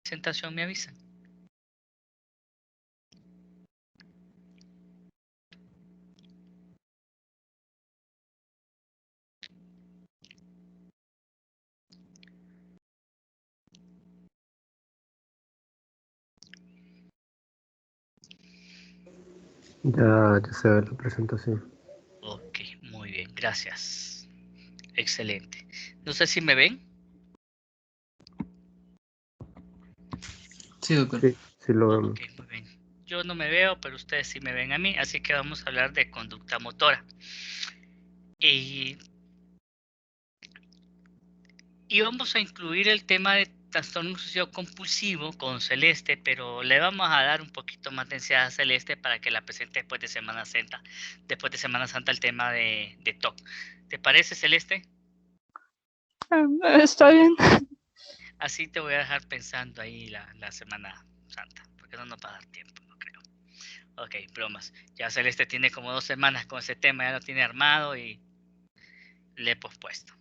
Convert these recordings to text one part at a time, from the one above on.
presentación me avisan. Ya se ve la presentación. Ok, muy bien, gracias. Excelente. No sé si me ven. Sí, doctor. Sí lo vemos. Ok, muy bien. Yo no me veo, pero ustedes sí me ven a mí, así que vamos a hablar de conducta motora. Y vamos a incluir el tema de trastorno obsesivo compulsivo con Celeste, pero le vamos a dar un poquito más densidad a Celeste para que la presente después de Semana Santa. Después de Semana Santa el tema de TOC. ¿Te parece, Celeste? Está bien. Así te voy a dejar pensando ahí la Semana Santa, porque no nos va a dar tiempo, no creo. Ok, bromas. Ya Celeste tiene como 2 semanas con ese tema, ya lo tiene armado y le he pospuesto.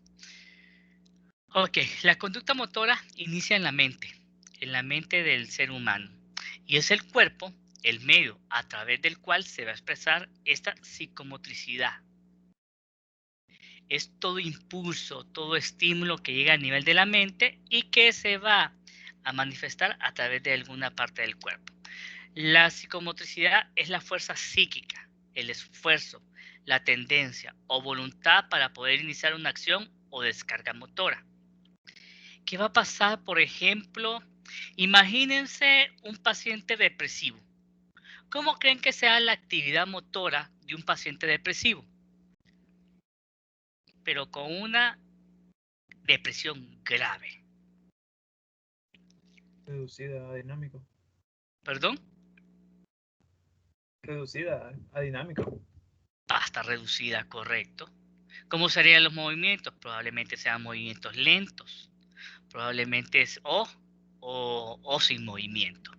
Ok, la conducta motora inicia en la mente del ser humano. Y es el cuerpo, el medio a través del cual se va a expresar esta psicomotricidad. Es todo impulso, todo estímulo que llega a nivel de la mente y que se va a manifestar a través de alguna parte del cuerpo. La psicomotricidad es la fuerza psíquica, el esfuerzo, la tendencia o voluntad para poder iniciar una acción o descarga motora. ¿Qué va a pasar, por ejemplo? Imagínense un paciente depresivo. ¿Cómo creen que sea la actividad motora de un paciente depresivo? Pero con una depresión grave. Reducida a dinámico. ¿Perdón? Reducida a dinámico. Hasta reducida, correcto. ¿Cómo serían los movimientos? Probablemente sean movimientos lentos. Probablemente es o sin movimiento.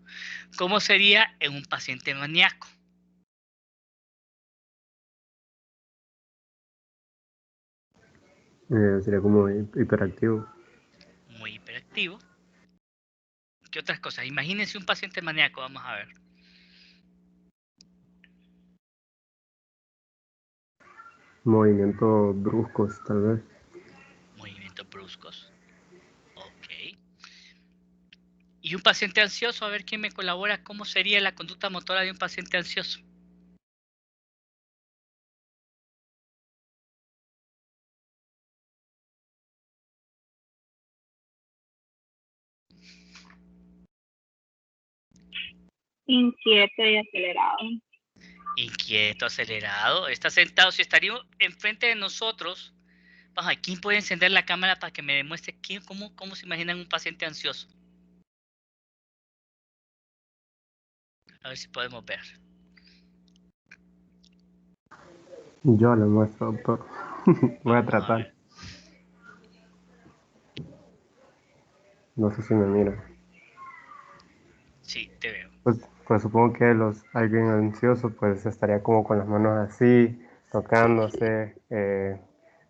¿Cómo sería en un paciente maníaco? Sería como hiperactivo. Muy hiperactivo. ¿Qué otras cosas? Imagínense un paciente maníaco, vamos a ver. Movimientos bruscos, tal vez. Movimientos bruscos. Ok. Y un paciente ansioso, a ver quién me colabora, ¿cómo sería la conducta motora de un paciente ansioso? Inquieto y acelerado. Inquieto, acelerado, está sentado. Si estaría enfrente de nosotros, vamos, ¿quién puede encender la cámara para que me demuestre cómo se imaginan un paciente ansioso? A ver si podemos ver. Yo le muestro, doctor. Voy a Vamos a tratar. ver. No sé si me mira. Sí, te veo. Pues supongo que alguien ansioso pues estaría como con las manos así, tocándose,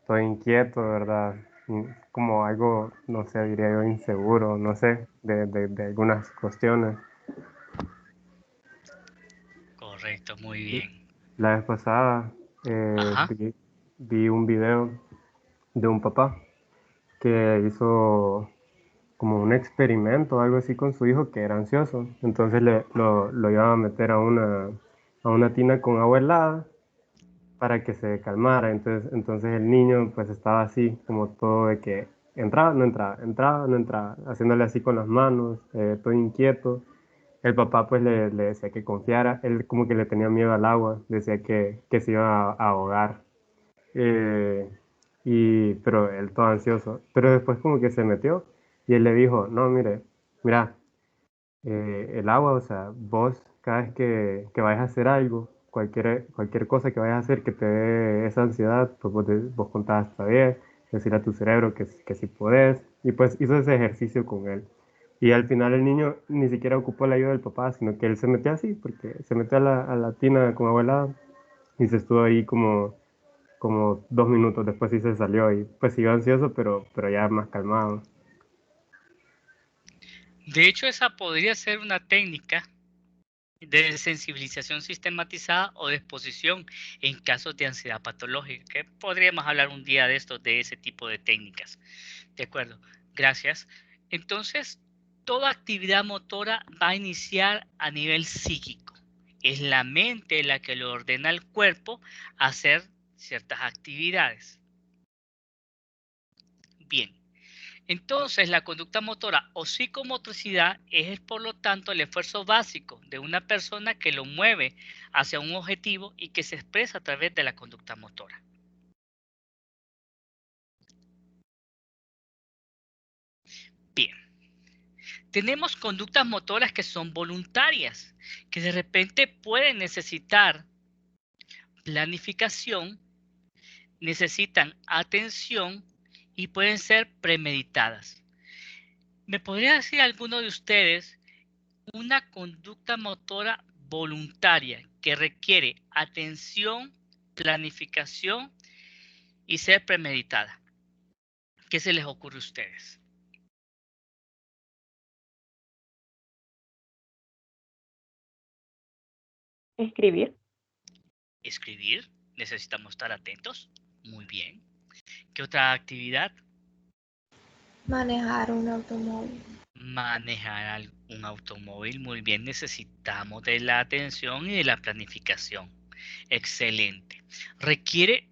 todo inquieto, ¿verdad? Como algo, no sé, diría yo, inseguro, no sé, de algunas cuestiones. Correcto, muy bien. La vez pasada Ajá. vi un video de un papá que hizo como un experimento o algo así con su hijo que era ansioso. Entonces lo iba a meter a una tina con agua helada para que se calmara. Entonces el niño pues estaba así como todo de que entraba, no entraba, entraba, no entraba, haciéndole así con las manos, todo inquieto. El papá pues le decía que confiara, él como que le tenía miedo al agua, decía que se iba a ahogar. Eh, pero él todo ansioso. Pero después como que se metió y él le dijo, no, mira, el agua, o sea, vos cada vez que vayas a hacer algo, cualquier cosa que vayas a hacer que te dé esa ansiedad, pues vos contás hasta 10, decir a tu cerebro que sí podés, y pues hizo ese ejercicio con él. Y al final el niño ni siquiera ocupó la ayuda del papá, sino que él se metió así, porque se metió a la tina con agua helada y se estuvo ahí como 2 minutos después sí se salió y pues siguió ansioso, pero ya más calmado. De hecho, esa podría ser una técnica de sensibilización sistematizada o de exposición en casos de ansiedad patológica, que podríamos hablar un día de esto, de ese tipo de técnicas. De acuerdo, gracias. Entonces, toda actividad motora va a iniciar a nivel psíquico. Es la mente la que le ordena al cuerpo hacer ciertas actividades. Bien, entonces la conducta motora o psicomotricidad es por lo tanto el esfuerzo básico de una persona que lo mueve hacia un objetivo y que se expresa a través de la conducta motora. Bien, tenemos conductas motoras que son voluntarias, que de repente pueden necesitar planificación, necesitan atención y pueden ser premeditadas. ¿Me podría decir alguno de ustedes una conducta motora voluntaria que requiere atención, planificación y ser premeditada? ¿Qué se les ocurre a ustedes? Escribir. Escribir, necesitamos estar atentos. Muy bien. ¿Qué otra actividad? Manejar un automóvil. Manejar un automóvil, muy bien, necesitamos de la atención y de la planificación. Excelente. Requiere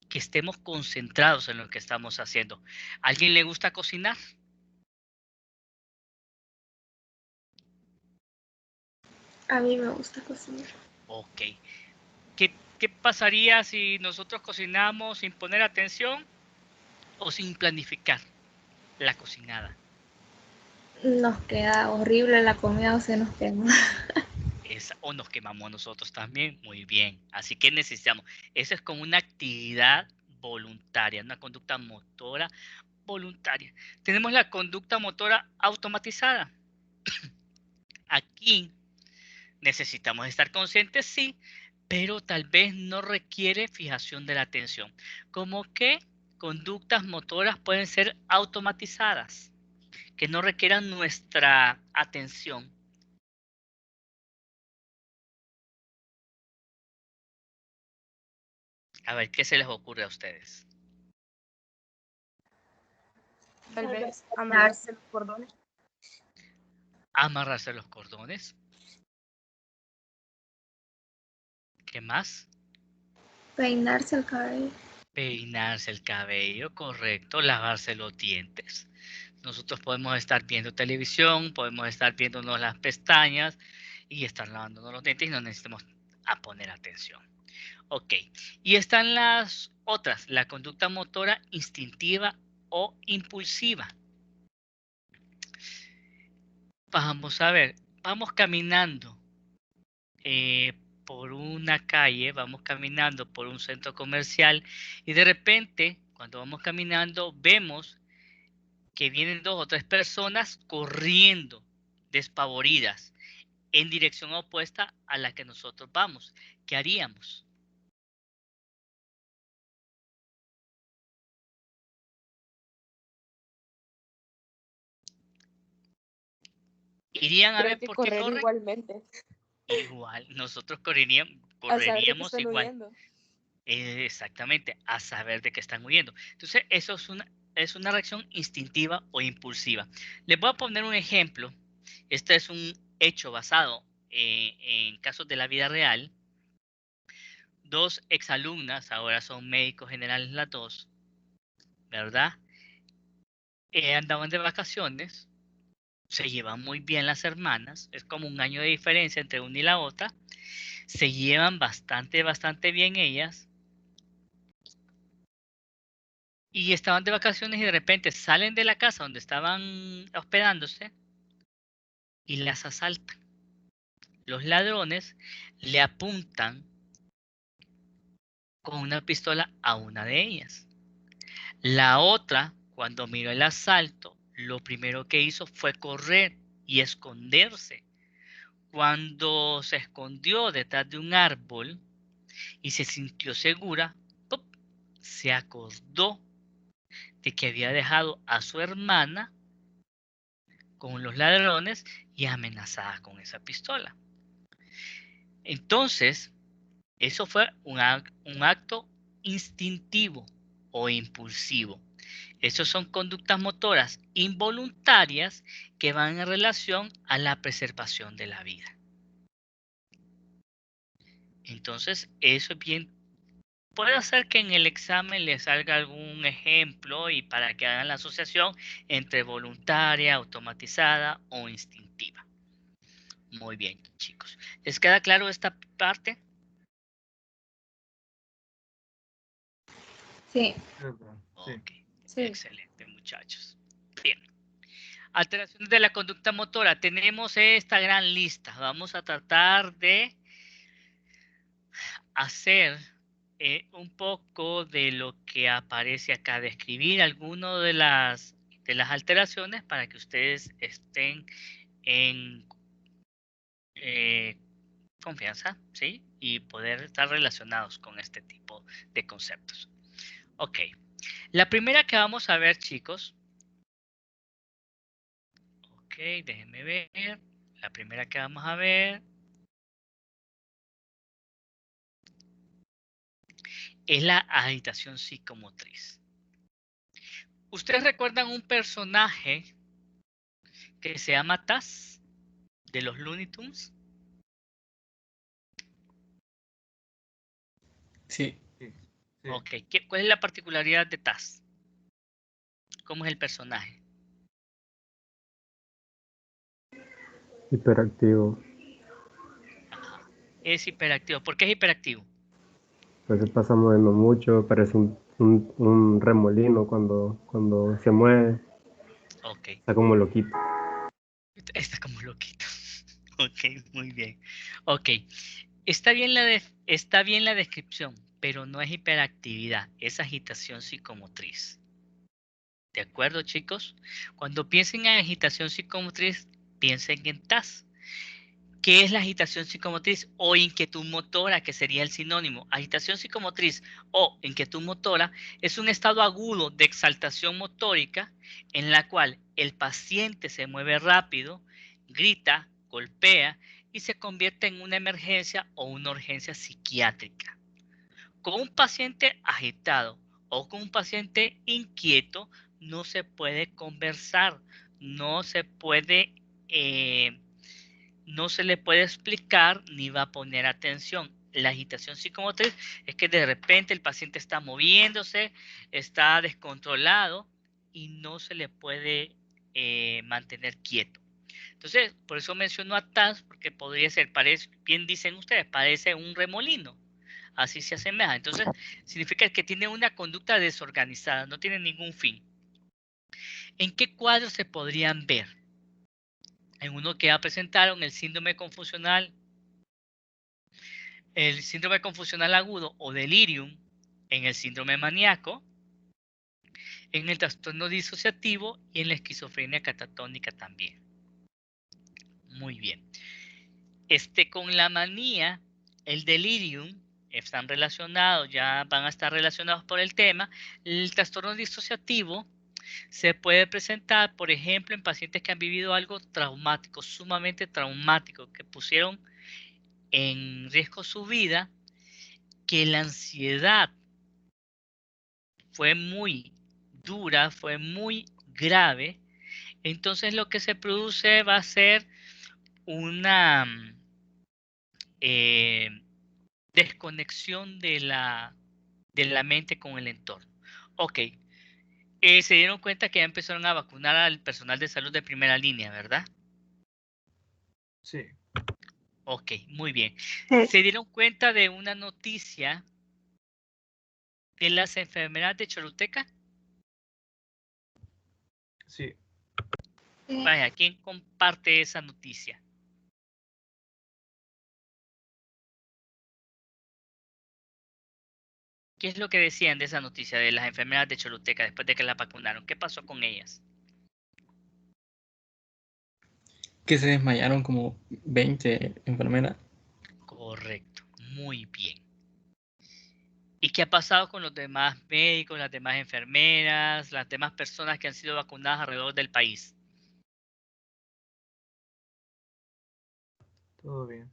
que estemos concentrados en lo que estamos haciendo. ¿A alguien le gusta cocinar? A mí me gusta cocinar. Ok. ¿Qué pasaría si nosotros cocinamos sin poner atención o sin planificar la cocinada? Nos queda horrible la comida o se nos quema. O nos quemamos nosotros también, muy bien. Así que necesitamos, eso es como una actividad voluntaria, una conducta motora voluntaria. Tenemos la conducta motora automatizada. Aquí necesitamos estar conscientes, sí, pero tal vez no requiere fijación de la atención. Como que conductas motoras pueden ser automatizadas, que no requieran nuestra atención. A ver, ¿qué se les ocurre a ustedes? Tal vez amarrarse los cordones. Amarrarse los cordones. ¿Qué más? Peinarse el cabello. Peinarse el cabello, correcto. Lavarse los dientes. Nosotros podemos estar viendo televisión, podemos estar viéndonos las pestañas y estar lavándonos los dientes y no necesitamos a poner atención. Ok. Y están las otras, la conducta motora instintiva o impulsiva. Vamos a ver, vamos caminando por una calle, vamos caminando por un centro comercial y de repente, cuando vamos caminando, vemos que vienen 2 o 3 personas corriendo, despavoridas, en dirección opuesta a la que nosotros vamos. ¿Qué haríamos? ¿Irían a ver por qué Correr corren? igualmente. Igual, nosotros A saber de qué correríamos están igual. huyendo. Exactamente, a saber de qué están huyendo. Entonces, eso es una reacción instintiva o impulsiva. Les voy a poner un ejemplo. Este es un hecho basado en casos de la vida real. 2 exalumnas, ahora son médicos generales las 2, ¿verdad? Andaban de vacaciones, se llevan muy bien las hermanas, es como un año de diferencia entre una y la otra, se llevan bastante bien ellas, y estaban de vacaciones y de repente salen de la casa donde estaban hospedándose y las asaltan. Los ladrones le apuntan con una pistola a una de ellas. La otra, cuando miró el asalto, lo primero que hizo fue correr y esconderse. Cuando se escondió detrás de un árbol y se sintió segura, ¡pum!, se acordó de que había dejado a su hermana con los ladrones y amenazada con esa pistola. Entonces, eso fue un acto instintivo o impulsivo. Esas son conductas motoras involuntarias que van en relación a la preservación de la vida. Entonces, eso es bien. Puede ser que en el examen les salga algún ejemplo y para que hagan la asociación entre voluntaria, automatizada o instintiva. Muy bien, chicos. ¿Les queda claro esta parte? Sí, Sí. Ok, sí. excelente, muchachos. Bien. Alteraciones de la conducta motora. Tenemos esta gran lista. Vamos a tratar de hacer un poco de lo que aparece acá, describir algunas de las alteraciones para que ustedes estén en confianza, ¿sí? Y poder estar relacionados con este tipo de conceptos. Ok. La primera que vamos a ver, chicos. Ok, déjenme ver. La primera que vamos a ver es la agitación psicomotriz. ¿Ustedes recuerdan un personaje que se llama Taz de los Looney Tunes? Sí. Sí. Ok, ¿cuál es la particularidad de Taz? ¿Cómo es el personaje? Hiperactivo. Ajá. Es hiperactivo. ¿Por qué es hiperactivo? Pues se pasa moviendo mucho, parece un remolino cuando se mueve, Ok, está como loquito. está como loquito. Ok, muy bien. Ok, está bien la descripción, pero no es hiperactividad, es agitación psicomotriz. ¿De acuerdo, chicos? Cuando piensen en agitación psicomotriz, piensen en TAS. ¿Qué es la agitación psicomotriz o inquietud motora, que sería el sinónimo? Agitación psicomotriz o inquietud motora es un estado agudo de exaltación motórica en la cual el paciente se mueve rápido, grita, golpea y se convierte en una emergencia o una urgencia psiquiátrica. Con un paciente agitado o con un paciente inquieto no se puede conversar, no se puede no se le puede explicar ni va a poner atención. La agitación psicomotriz es que de repente el paciente está moviéndose, está descontrolado y no se le puede mantener quieto. Entonces, por eso menciono a TAS, porque podría ser, parece, bien dicen ustedes, parece un remolino. Así se asemeja. Entonces, significa que tiene una conducta desorganizada, no tiene ningún fin. ¿En qué cuadros se podrían ver? En uno que ya presentaron, el síndrome confusional agudo o delirium, en el síndrome maníaco, en el trastorno disociativo y en la esquizofrenia catatónica también. Muy bien. Con la manía, el delirium, están relacionados, ya van a estar relacionados por el tema. El trastorno disociativo se puede presentar, por ejemplo, en pacientes que han vivido algo traumático, sumamente traumático, que pusieron en riesgo su vida, que la ansiedad fue muy dura, fue muy grave, entonces lo que se produce va a ser una desconexión de la mente con el entorno. Ok, se dieron cuenta que ya empezaron a vacunar al personal de salud de primera línea, ¿verdad? Sí. Ok, muy bien. Sí. Se dieron cuenta de una noticia de las enfermeras de Choluteca. Sí. Vaya, ¿quién comparte esa noticia? ¿Qué es lo que decían de esa noticia de las enfermeras de Choluteca después de que las vacunaron? ¿Qué pasó con ellas? Que se desmayaron como 20 enfermeras. Correcto, muy bien. ¿Y qué ha pasado con los demás médicos, las demás enfermeras, las demás personas que han sido vacunadas alrededor del país? Todo bien.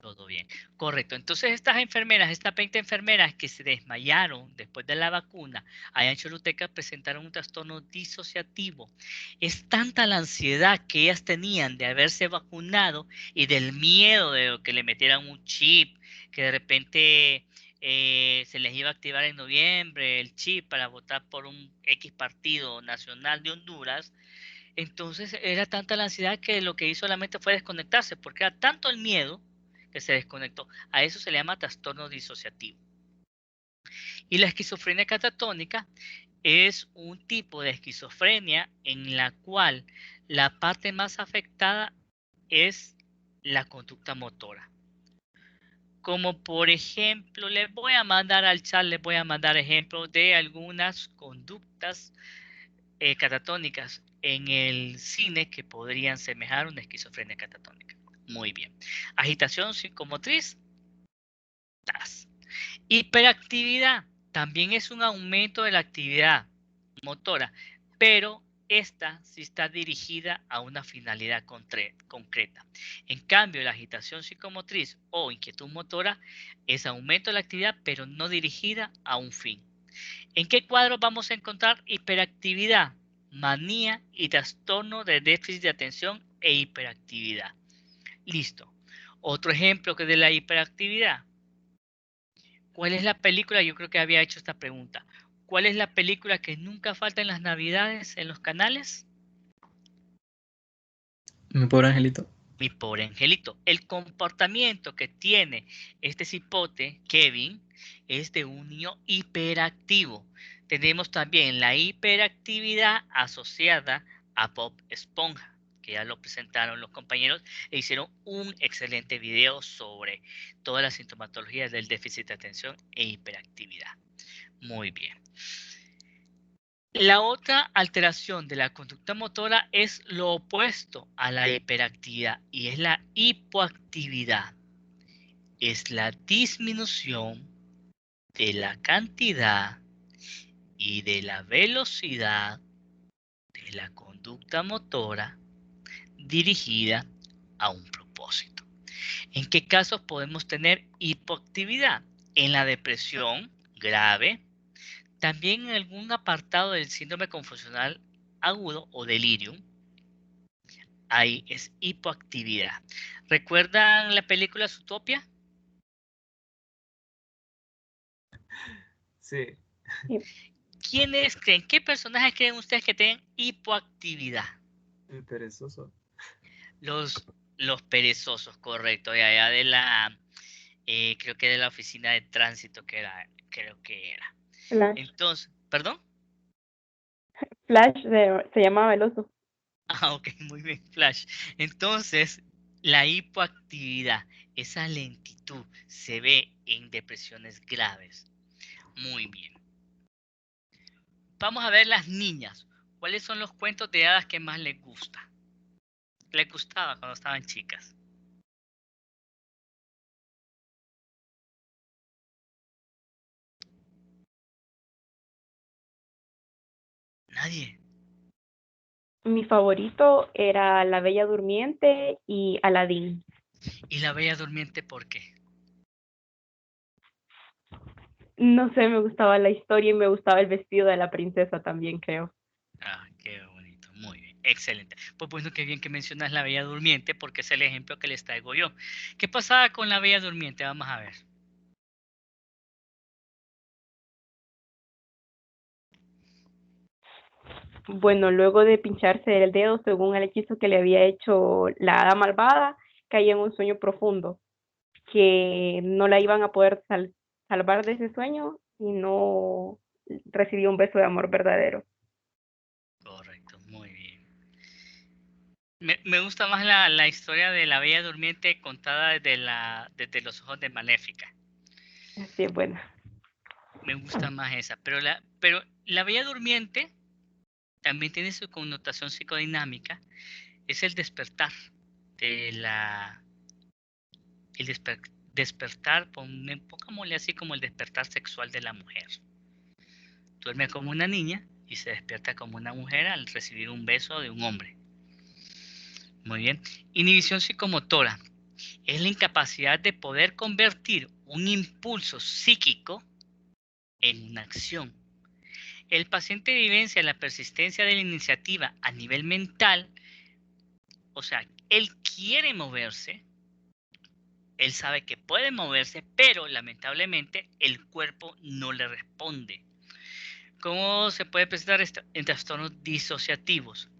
Todo bien, correcto. Entonces estas 20 enfermeras que se desmayaron después de la vacuna allá en Choluteca presentaron un trastorno disociativo. Es tanta la ansiedad que ellas tenían de haberse vacunado y del miedo de que le metieran un chip, que de repente se les iba a activar en noviembre el chip para votar por un X partido nacional de Honduras. Entonces era tanta la ansiedad que lo que hizo solamente fue desconectarse, porque era tanto el miedo que se desconectó. A eso se le llama trastorno disociativo. Y la esquizofrenia catatónica es un tipo de esquizofrenia en la cual la parte más afectada es la conducta motora. Como por ejemplo, les voy a mandar al chat, les voy a mandar ejemplos de algunas conductas catatónicas en el cine que podrían semejar una esquizofrenia catatónica. Muy bien. Agitación psicomotriz. TAS. Hiperactividad también es un aumento de la actividad motora, pero esta sí está dirigida a una finalidad concreta. En cambio, la agitación psicomotriz o inquietud motora es aumento de la actividad, pero no dirigida a un fin. ¿En qué cuadros vamos a encontrar hiperactividad, manía y trastorno de déficit de atención e hiperactividad? Listo. Otro ejemplo que de la hiperactividad. ¿Cuál es la película? Yo creo que había hecho esta pregunta. ¿Cuál es la película que nunca falta en las navidades en los canales? Mi pobre angelito. Mi pobre angelito. El comportamiento que tiene este cipote, Kevin, es de un niño hiperactivo. Tenemos también la hiperactividad asociada a Bob Esponja, que ya lo presentaron los compañeros e hicieron un excelente video sobre todas las sintomatologías del déficit de atención e hiperactividad. Muy bien. La otra alteración de la conducta motora es lo opuesto a la hiperactividad y es la hipoactividad. Es la disminución de la cantidad y de la velocidad de la conducta motora dirigida a un propósito. ¿En qué casos podemos tener hipoactividad? En la depresión grave, también en algún apartado del síndrome confusional agudo o delirium, ahí es hipoactividad. ¿Recuerdan la película Zootopia? Sí. ¿Quiénes creen, qué personajes creen ustedes que tienen hipoactividad? El perezoso. Los, los perezosos, correcto. De allá de la, creo que de la oficina de tránsito creo que era. Flash. Entonces, ¿perdón? Flash se llamaba el oso. Ah, ok, muy bien, Flash. Entonces, la hipoactividad, esa lentitud, se ve en depresiones graves. Muy bien. Vamos a ver las niñas. ¿Cuáles son los cuentos de hadas que más les gusta? ¿Les gustaba cuando estaban chicas? Nadie. Mi favorito era La Bella Durmiente y Aladín. ¿Y la Bella Durmiente por qué? No sé, me gustaba la historia y me gustaba el vestido de la princesa también, creo. Ah, qué bonito, muy bien, excelente. Pues bueno, qué bien que mencionas la Bella Durmiente porque es el ejemplo que les traigo yo. ¿Qué pasaba con la Bella Durmiente? Vamos a ver. Bueno, luego de pincharse el dedo, según el hechizo que le había hecho la hada malvada, caía en un sueño profundo, que no la iban a poder salvar de ese sueño y no recibió un beso de amor verdadero. Correcto, muy bien. Me gusta más la historia de la Bella Durmiente contada desde los ojos de Maléfica. Así es buena. Me gusta más esa. Pero la Bella Durmiente también tiene su connotación psicodinámica. Es el despertar de el despertar, pongámosle así como el despertar sexual de la mujer. Duerme como una niña y se despierta como una mujer al recibir un beso de un hombre. Muy bien. Inhibición psicomotora. Es la incapacidad de poder convertir un impulso psíquico en una acción. El paciente vivencia la persistencia de la iniciativa a nivel mental, o sea, él quiere moverse, él sabe que puede moverse, pero lamentablemente el cuerpo no le responde. ¿Cómo se puede presentar en trastornos disociativos?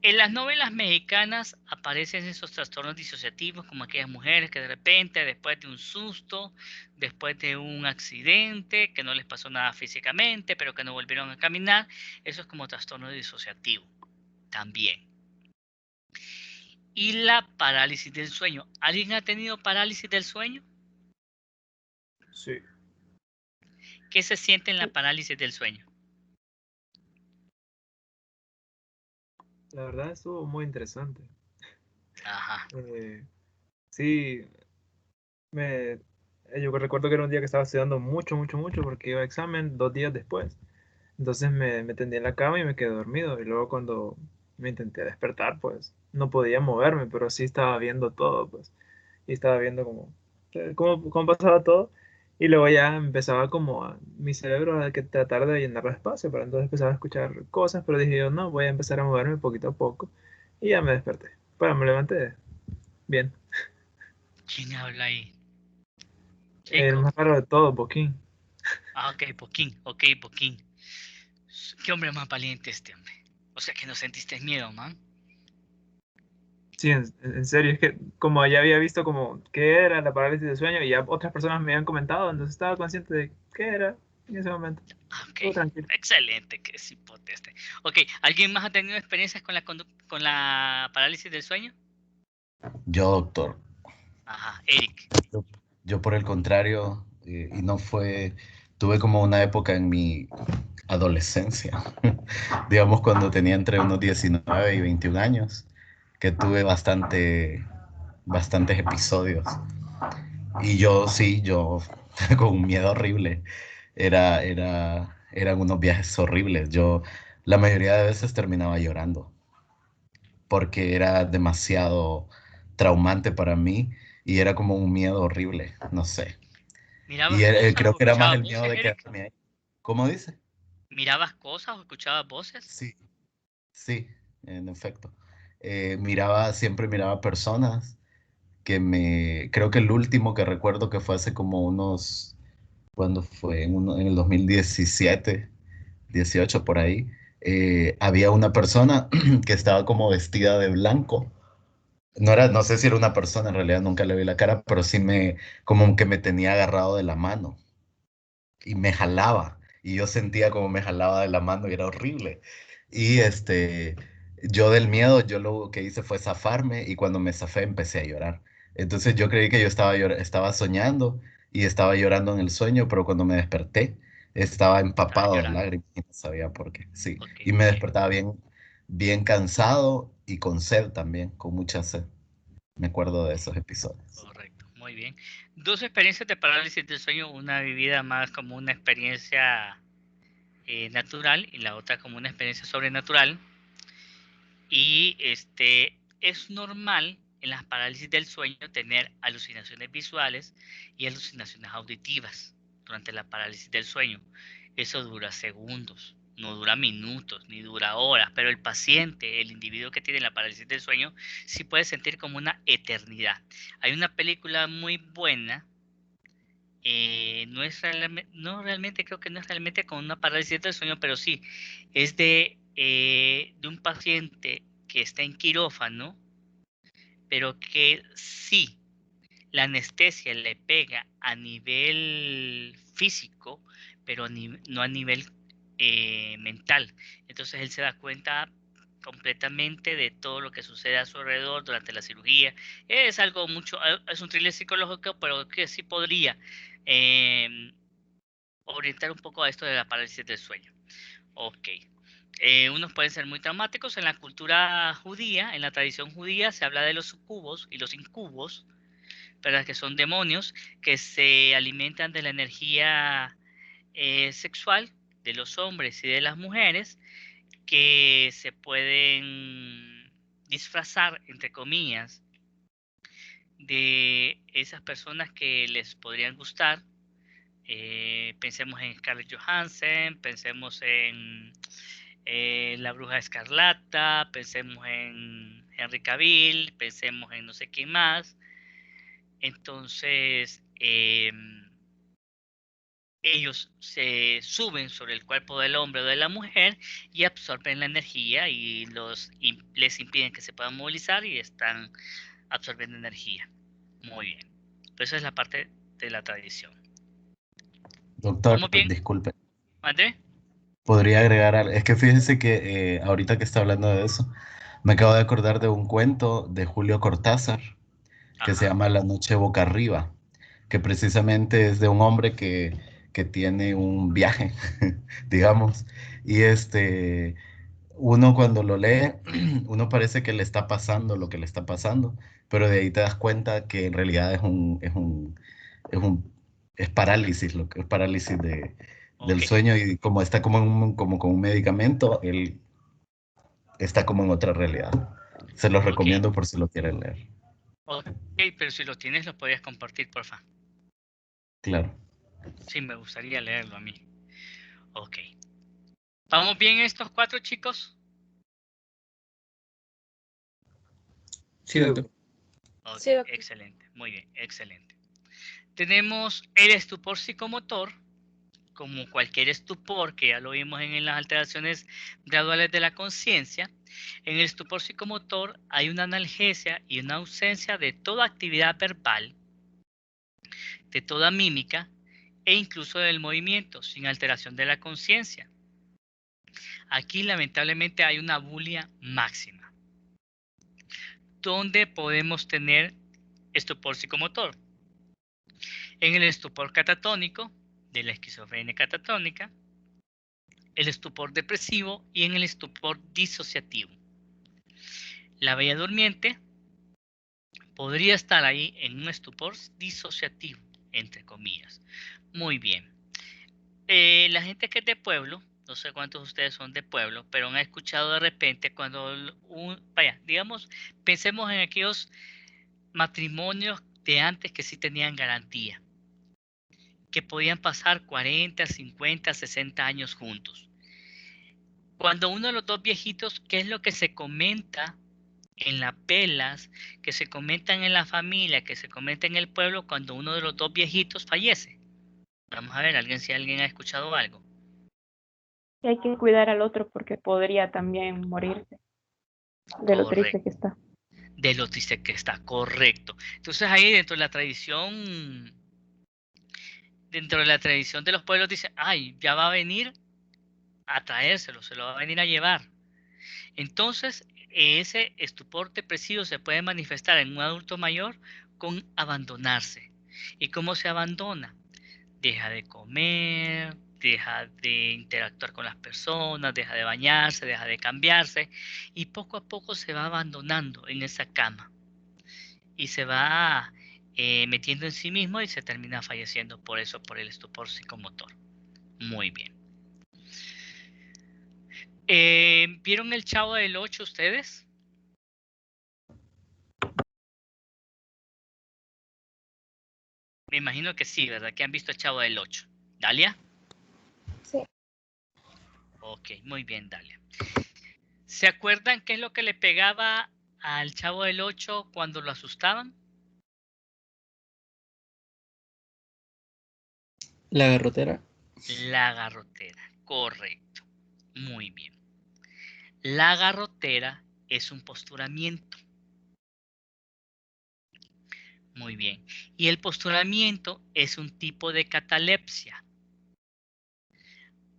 En las novelas mexicanas aparecen esos trastornos disociativos como aquellas mujeres que de repente, después de un susto, después de un accidente, que no les pasó nada físicamente, pero que no volvieron a caminar, eso es como trastorno disociativo también. Y la parálisis del sueño. ¿Alguien ha tenido parálisis del sueño? Sí. ¿Qué se siente en la parálisis del sueño? La verdad estuvo muy interesante. Ajá. Sí, me, yo recuerdo que era un día que estaba estudiando mucho, mucho, mucho porque iba a examen 2 días después. Entonces me tendí en la cama y me quedé dormido. Y luego cuando me intenté despertar, pues no podía moverme, pero sí estaba viendo todo, pues. Y estaba viendo cómo pasaba todo. Y luego ya empezaba como mi cerebro a que tratar de llenarlo de espacio. Pero entonces empezaba a escuchar cosas, pero dije yo, no, voy a empezar a moverme poquito a poco. Y ya me desperté. Pero me levanté bien. ¿Quién habla ahí? El Jacob. más raro de todo, Boquín. Ah, ok, Poquín. Qué hombre más valiente este hombre. O sea que no sentiste miedo, man. Sí, en serio, es que como ya había visto como qué era la parálisis del sueño y ya otras personas me habían comentado, entonces estaba consciente de qué era en ese momento. Ah, ok, Todo tranquilo. excelente, que es hipótesis. Ok, ¿alguien más ha tenido experiencias con con la parálisis del sueño? Yo, doctor, Ajá, Eric. yo, yo por el contrario, y no fue, tuve como una época en mi adolescencia, digamos cuando tenía entre unos 19 y 21 años, que tuve bastantes episodios. Y yo sí, yo con un miedo horrible, eran unos viajes horribles. Yo la mayoría de veces terminaba llorando porque era demasiado traumante para mí y era como un miedo horrible, no sé. Y ¿Mirabas cosas creo o que era más escuchabas el miedo voces, de Eric? quedarme ahí. ¿Cómo dice? ¿Mirabas cosas o escuchabas voces? Sí, sí, en efecto. Siempre miraba personas creo que el último que recuerdo que fue hace como ¿cuándo fue? En el 2017, 18 por ahí, había una persona que estaba como vestida de blanco. No sé si era una persona, en realidad nunca le vi la cara, pero sí como que me tenía agarrado de la mano y me jalaba. Y yo sentía como me jalaba de la mano y era horrible. Y yo del miedo, yo lo que hice fue zafarme y cuando me zafé empecé a llorar. Entonces yo creí que yo estaba soñando y estaba llorando en el sueño, pero cuando me desperté estaba Estabas empapado de llorando. lágrimas y no sabía por qué. Sí, Ok, y me bien, despertaba bien, bien cansado y con sed también, con mucha sed. Me acuerdo de esos episodios. correcto, muy bien. Dos experiencias de parálisis del sueño, una vivida más como una experiencia natural y la otra como una experiencia sobrenatural. Y es normal en las parálisis del sueño tener alucinaciones visuales y alucinaciones auditivas durante la parálisis del sueño. Eso dura segundos, no dura minutos, ni dura horas, pero el paciente, el individuo que tiene la parálisis del sueño, sí puede sentir como una eternidad. Hay una película muy buena, no realmente, creo que no es realmente con una parálisis del sueño, pero sí, es de un paciente que está en quirófano, pero que sí, la anestesia le pega a nivel físico, pero no a nivel mental. Entonces él se da cuenta completamente de todo lo que sucede a su alrededor durante la cirugía. Es un thriller psicológico, pero que sí podría eh, orientar un poco a esto de la parálisis del sueño. Ok. Unos pueden ser muy traumáticos. En la cultura judía, en la tradición judía, se habla de los sucubos y los incubos, ¿verdad? Que son demonios que se alimentan de la energía sexual de los hombres y de las mujeres, que se pueden disfrazar, entre comillas, de esas personas que les podrían gustar. Pensemos en Scarlett Johansson, pensemos en La Bruja Escarlata, pensemos en Henry Cavill, pensemos en no sé quién más. Entonces, ellos se suben sobre el cuerpo del hombre o de la mujer y absorben la energía y les impiden que se puedan movilizar y están absorbiendo energía. Muy bien. Pero esa es la parte de la tradición. Doctor, ¿Vamos bien? disculpe. ¿Mande? Podría agregar algo. Es que fíjese que ahorita que está hablando de eso, me acabo de acordar de un cuento de Julio Cortázar que se Ajá. llama La noche boca arriba, que precisamente es de un hombre que tiene un viaje, digamos, y uno cuando lo lee, uno parece que le está pasando lo que le está pasando, pero de ahí te das cuenta que en realidad es un, es parálisis, lo que es parálisis del Ok. sueño y como está como con un medicamento, él está como en otra realidad. Se los Ok. recomiendo por si lo quieren leer. Ok, pero si lo tienes, lo podrías compartir, porfa. Claro. Sí, me gustaría leerlo a mí. Ok. ¿Vamos bien estos 4, chicos? Sí, doctor. Ok, Sí, doctor. excelente. Muy bien, excelente. Tenemos el estupor psicomotor, como cualquier estupor, que ya lo vimos en las alteraciones graduales de la conciencia. En el estupor psicomotor hay una analgesia y una ausencia de toda actividad verbal, de toda mímica e incluso del movimiento, sin alteración de la conciencia. Aquí lamentablemente hay una bulia máxima. ¿Dónde podemos tener estupor psicomotor? En el estupor catatónico, de la esquizofrenia catatónica, el estupor depresivo y en el estupor disociativo. La bella durmiente podría estar ahí en un estupor disociativo, entre comillas. Muy bien. La gente que es de pueblo, no sé cuántos de ustedes son de pueblo, pero han escuchado de repente cuando, vaya, digamos, pensemos en aquellos matrimonios de antes que sí tenían garantía, que podían pasar 40, 50, 60 años juntos. Cuando uno de los dos viejitos, ¿qué es lo que se comenta en las pelas, que se comentan en la familia, que se comenta en el pueblo cuando uno de los dos viejitos fallece? Vamos a ver, si alguien ha escuchado algo. Y hay que cuidar al otro porque podría también morirse de lo triste que Correcto. está. De lo triste que está, correcto. Entonces ahí dentro de la tradición de los pueblos dicen, ay, ya va a venir a traérselo, se lo va a venir a llevar. Entonces, ese estupor depresivo se puede manifestar en un adulto mayor con abandonarse. ¿Y cómo se abandona? Deja de comer, deja de interactuar con las personas, deja de bañarse, deja de cambiarse y poco a poco se va abandonando en esa cama y se va metiendo en sí mismo y se termina falleciendo por eso, por el estupor psicomotor. Muy bien. ¿Vieron el Chavo del 8 ustedes? Me imagino que sí, ¿verdad? Que han visto el Chavo del 8. ¿Dalia? Sí. Ok, muy bien, Dalia. ¿Se acuerdan qué es lo que le pegaba al Chavo del 8 cuando lo asustaban? La garrotera. La garrotera, correcto. Muy bien. La garrotera es un posturamiento. Muy bien. Y el posturamiento es un tipo de catalepsia.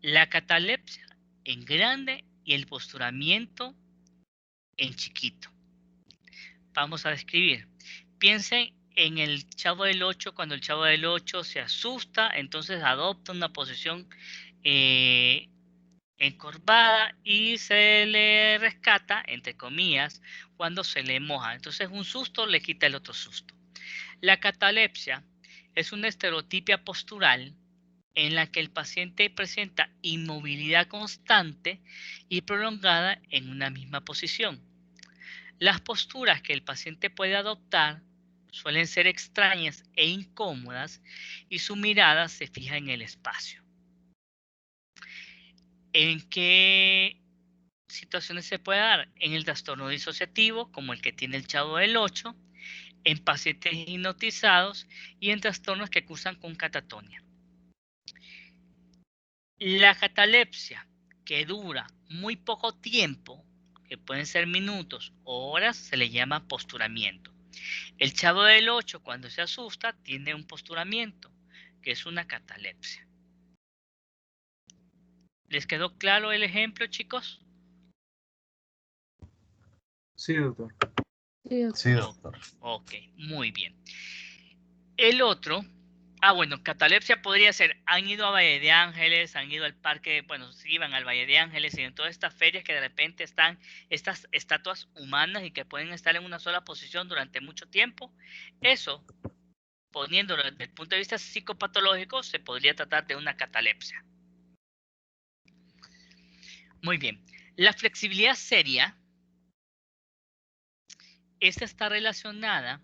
La catalepsia en grande y el posturamiento en chiquito. Vamos a describir. Piensen en el Chavo del 8, cuando el Chavo del 8 se asusta, entonces adopta una posición encorvada y se le rescata, entre comillas, cuando se le moja. Entonces un susto le quita el otro susto. La catalepsia es una estereotipia postural en la que el paciente presenta inmovilidad constante y prolongada en una misma posición. Las posturas que el paciente puede adoptar suelen ser extrañas e incómodas y su mirada se fija en el espacio. ¿En qué situaciones se puede dar? En el trastorno disociativo, como el que tiene el Chavo del 8, en pacientes hipnotizados y en trastornos que cursan con catatonia. La catalepsia, que dura muy poco tiempo, que pueden ser minutos o horas, se le llama posturamiento. El Chavo del 8, cuando se asusta, tiene un posturamiento, que es una catalepsia. ¿Les quedó claro el ejemplo, chicos? Sí, doctor. Sí, doctor. Ok, muy bien. El otro, bueno, catalepsia podría ser, han ido a Valle de Ángeles, han ido al parque, bueno, sí iban al Valle de Ángeles y en todas estas ferias que de repente están estas estatuas humanas y que pueden estar en una sola posición durante mucho tiempo. Eso, poniéndolo desde el punto de vista psicopatológico, se podría tratar de una catalepsia. Muy bien. La flexibilidad seria, esta está relacionada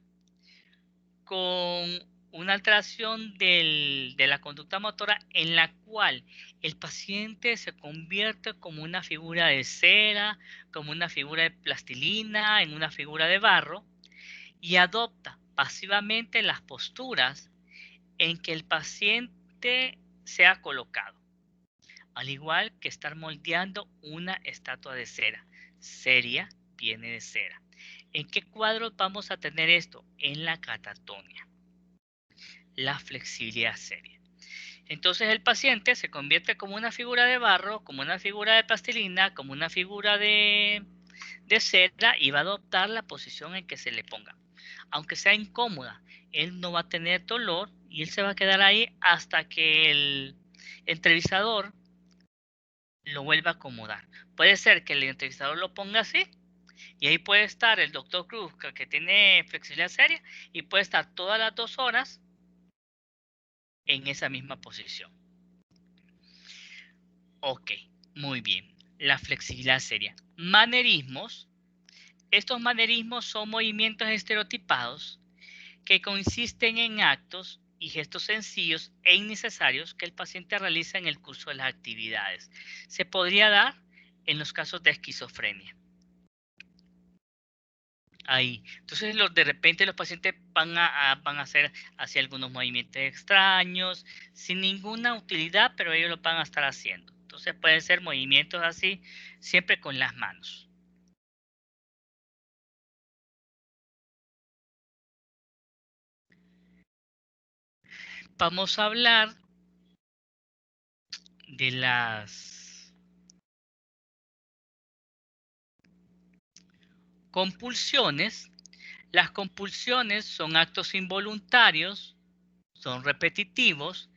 con una alteración de la conducta motora en la cual el paciente se convierte como una figura de cera, como una figura de plastilina, en una figura de barro, y adopta pasivamente las posturas en que el paciente se ha colocado, al igual que estar moldeando una estatua de cera. Seria viene de cera. ¿En qué cuadros vamos a tener esto? En la catatonia. La flexibilidad seria. Entonces el paciente se convierte como una figura de barro, como una figura de plastilina, como una figura de cera y va a adoptar la posición en que se le ponga. Aunque sea incómoda, él no va a tener dolor y él se va a quedar ahí hasta que el entrevistador lo vuelva a acomodar. Puede ser que el entrevistador lo ponga así y ahí puede estar el doctor Cruz, que tiene flexibilidad seria, y puede estar todas las 2 horas en esa misma posición. Ok, muy bien. La flexibilidad seria. Manerismos. Estos manerismos son movimientos estereotipados que consisten en actos y gestos sencillos e innecesarios que el paciente realiza en el curso de las actividades. Se podría dar en los casos de esquizofrenia. Ahí. Entonces, de repente los pacientes van a hacer hacia algunos movimientos extraños, sin ninguna utilidad, pero ellos lo van a estar haciendo. Entonces, pueden ser movimientos así, siempre con las manos. Vamos a hablar de las compulsiones. Las compulsiones son actos involuntarios, son repetitivos,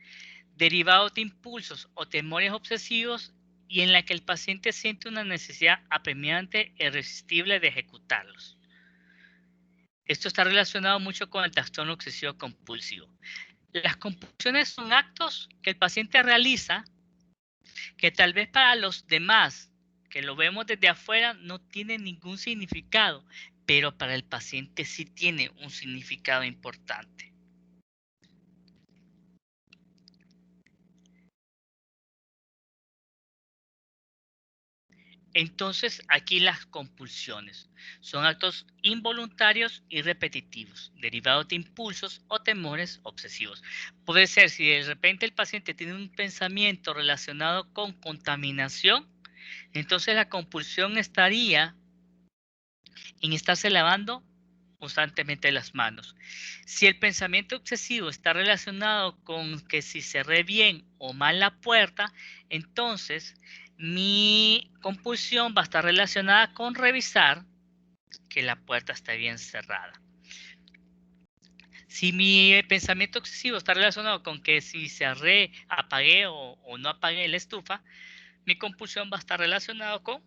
derivados de impulsos o temores obsesivos y en la que el paciente siente una necesidad apremiante e irresistible de ejecutarlos. Esto está relacionado mucho con el trastorno obsesivo compulsivo. Las compulsiones son actos que el paciente realiza que tal vez para los demás, que lo vemos desde afuera, no tiene ningún significado, pero para el paciente sí tiene un significado importante. Entonces, aquí las compulsiones son actos involuntarios y repetitivos, derivados de impulsos o temores obsesivos. Puede ser si de repente el paciente tiene un pensamiento relacionado con contaminación, entonces la compulsión estaría en estarse lavando constantemente las manos. Si el pensamiento obsesivo está relacionado con que si cerré bien o mal la puerta, entonces mi compulsión va a estar relacionada con revisar que la puerta está bien cerrada. Si mi pensamiento obsesivo está relacionado con que si cerré, apagué o no apagué la estufa, mi compulsión va a estar relacionada con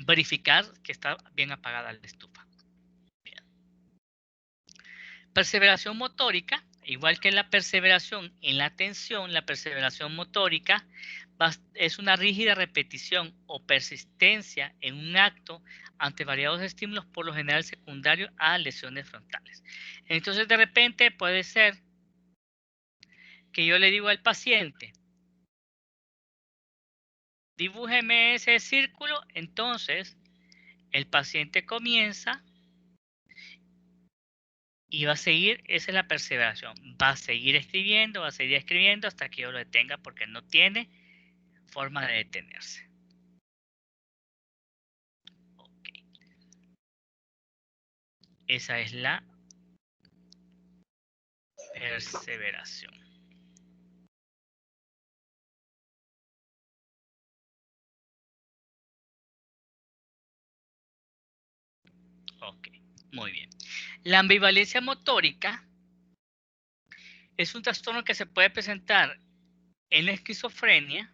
verificar que está bien apagada la estufa. Perseveración motórica, igual que la perseveración en la atención, la perseveración motórica es una rígida repetición o persistencia en un acto ante variados estímulos, por lo general secundario a lesiones frontales. Entonces, de repente puede ser que yo le digo al paciente, dibújeme ese círculo. Entonces el paciente comienza y va a seguir, esa es la perseveración, va a seguir escribiendo hasta que yo lo detenga, porque no tiene forma de detenerse. Ok. Esa es la perseveración. Ok, muy bien. La ambivalencia motórica es un trastorno que se puede presentar en la esquizofrenia,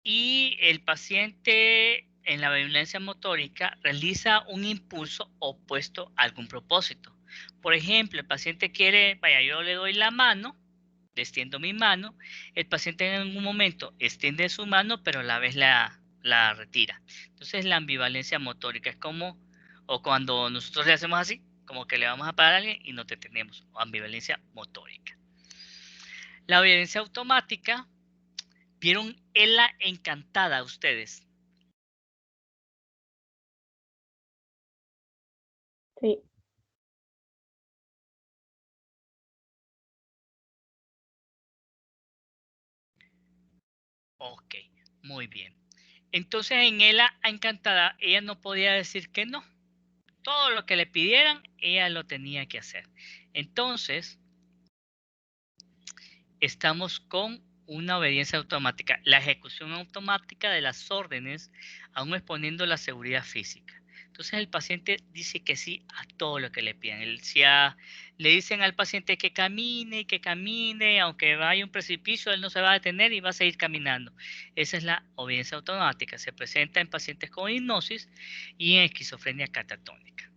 y el paciente en la ambivalencia motórica realiza un impulso opuesto a algún propósito. Por ejemplo, el paciente quiere, vaya, yo le doy la mano, le extiendo mi mano, el paciente en algún momento extiende su mano, pero a la vez la retira. Entonces la ambivalencia motórica es como, o cuando nosotros le hacemos así, como que le vamos a parar a alguien y no te tenemos, o ambivalencia motórica. La obediencia automática, ¿vieron Ela Encantada ustedes? Sí. Ok, muy bien. Entonces en Ela Encantada, ella no podía decir que no. Todo lo que le pidieran, ella lo tenía que hacer. Entonces, estamos con una obediencia automática, la ejecución automática de las órdenes, aún exponiendo la seguridad física. Entonces el paciente dice que sí a todo lo que le piden. Le dicen al paciente que camine, aunque vaya a un precipicio, él no se va a detener y va a seguir caminando. Esa es la obediencia automática. Se presenta en pacientes con hipnosis y en esquizofrenia catatónica.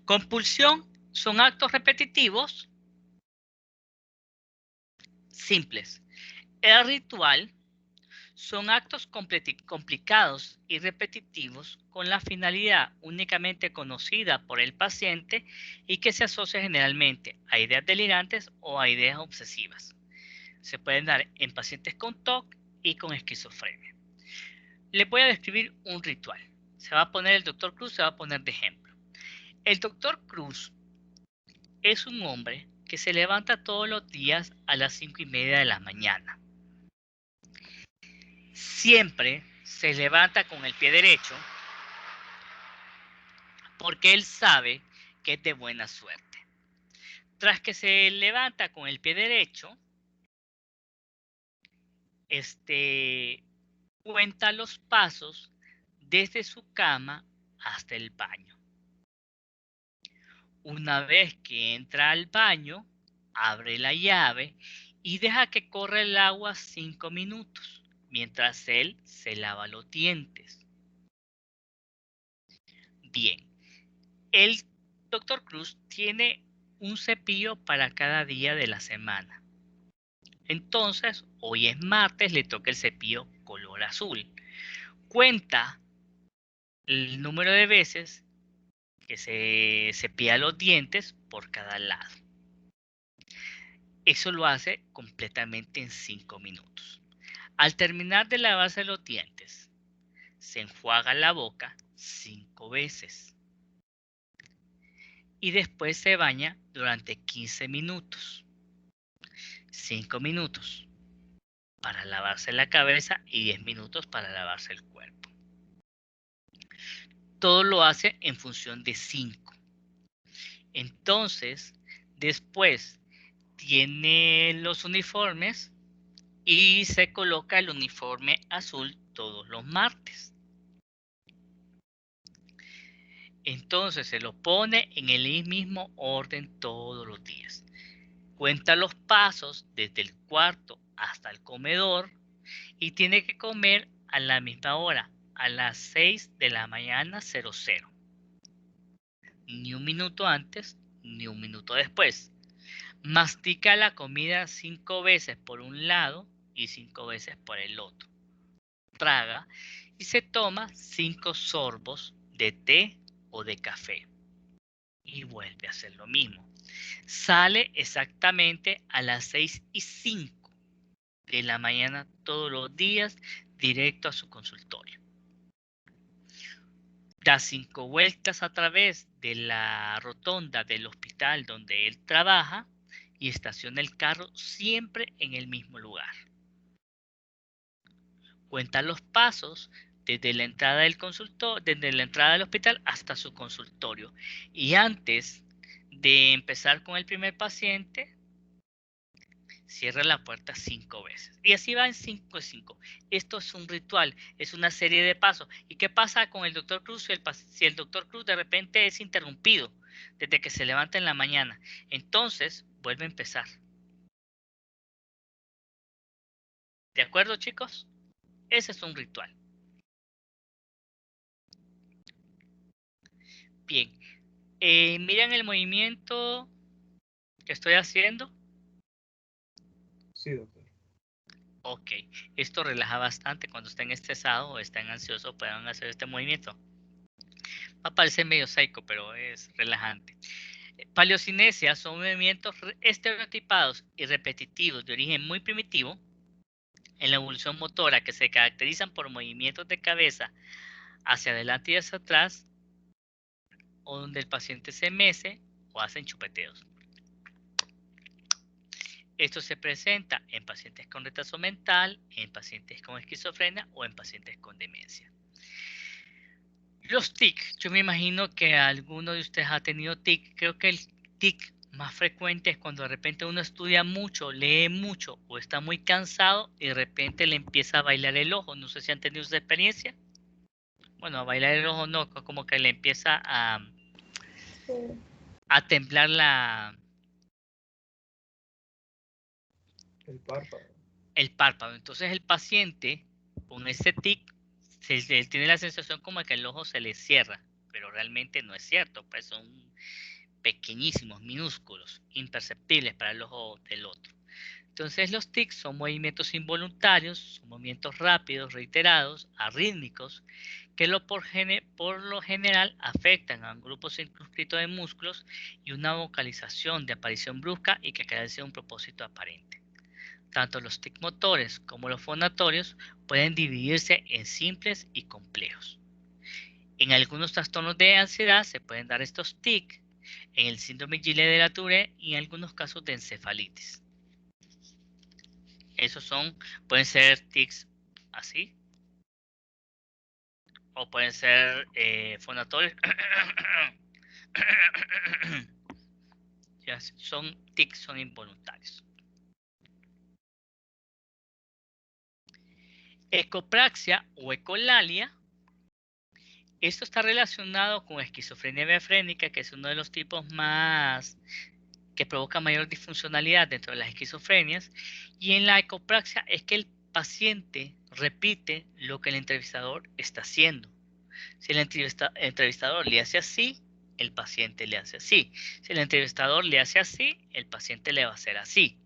Compulsión son actos repetitivos simples. El ritual son actos complicados y repetitivos con la finalidad únicamente conocida por el paciente y que se asocia generalmente a ideas delirantes o a ideas obsesivas. Se pueden dar en pacientes con TOC y con esquizofrenia. Les voy a describir un ritual. Se va a poner el doctor Cruz, se va a poner de ejemplo. El doctor Cruz es un hombre que se levanta todos los días a las 5:30 de la mañana. Siempre se levanta con el pie derecho porque él sabe que es de buena suerte. Tras que se levanta con el pie derecho, cuenta los pasos desde su cama hasta el baño. Una vez que entra al baño, abre la llave y deja que corra el agua 5 minutos, mientras él se lava los dientes. Bien, el doctor Cruz tiene un cepillo para cada día de la semana. Entonces, hoy es martes, le toca el cepillo color azul. Cuenta el número de veces que se cepilla los dientes por cada lado. Eso lo hace completamente en 5 minutos. Al terminar de lavarse los dientes, se enjuaga la boca 5 veces. Y después se baña durante 15 minutos. 5 minutos para lavarse la cabeza y 10 minutos para lavarse el cuerpo. Todo lo hace en función de 5. Entonces, después tiene los uniformes y se coloca el uniforme azul todos los martes. Entonces se lo pone en el mismo orden todos los días. Cuenta los pasos desde el cuarto hasta el comedor y tiene que comer a la misma hora, a las 6 de la mañana 00. Ni un minuto antes ni un minuto después. Mastica la comida 5 veces por un lado y 5 veces por el otro. Traga y se toma 5 sorbos de té o de café. Y vuelve a hacer lo mismo. Sale exactamente a las 6:05 de la mañana todos los días directo a su consultorio. Da 5 vueltas a través de la rotonda del hospital donde él trabaja y estaciona el carro siempre en el mismo lugar. Cuenta los pasos desde la entrada del hospital hasta su consultorio. Y antes de empezar con el primer paciente, cierra la puerta 5 veces. Y así va en 5 y 5. Esto es un ritual, es una serie de pasos. ¿Y qué pasa con el doctor Cruz si el doctor Cruz de repente es interrumpido desde que se levanta en la mañana? Entonces vuelve a empezar. ¿De acuerdo, chicos? Ese es un ritual. Bien. Miren el movimiento que estoy haciendo. Sí, doctor. Ok. Esto relaja bastante cuando estén estresados o estén ansiosos, puedan hacer este movimiento. Va a parecer medio psycho, pero es relajante. Paleocinesia son movimientos estereotipados y repetitivos de origen muy primitivo en la evolución motora que se caracterizan por movimientos de cabeza hacia adelante y hacia atrás, o donde el paciente se mece o hacen chupeteos. Esto se presenta en pacientes con retraso mental, en pacientes con esquizofrenia o en pacientes con demencia. Los TIC, yo me imagino que alguno de ustedes ha tenido TIC. Creo que el TIC más frecuente es cuando de repente uno estudia mucho, lee mucho o está muy cansado y de repente le empieza a bailar el ojo. No sé si han tenido esa experiencia. Bueno, a bailar el ojo no, como que le empieza a temblar el párpado. Entonces el paciente con ese tic él tiene la sensación como que el ojo se le cierra, pero realmente no es cierto, pues son pequeñísimos, minúsculos, imperceptibles para el ojo del otro. Entonces los tics son movimientos involuntarios, son movimientos rápidos, reiterados, arrítmicos, que por lo general afectan a un grupo circunscrito de músculos y una vocalización de aparición brusca y que carece de un propósito aparente. Tanto los tics motores como los fonatorios pueden dividirse en simples y complejos. En algunos trastornos de ansiedad se pueden dar estos tics, en el síndrome Gillet de la Tourette y en algunos casos de encefalitis. Esos pueden ser tics así, o pueden ser fonatorios. Son tics, son involuntarios. Ecopraxia o ecolalia. Esto está relacionado con esquizofrenia bifrénica, que es uno de los tipos más que provoca mayor disfuncionalidad dentro de las esquizofrenias. Y en la ecopraxia es que el paciente repite lo que el entrevistador está haciendo. Si el entrevistador le hace así, el paciente le hace así. Si el entrevistador le hace así, el paciente le va a hacer así.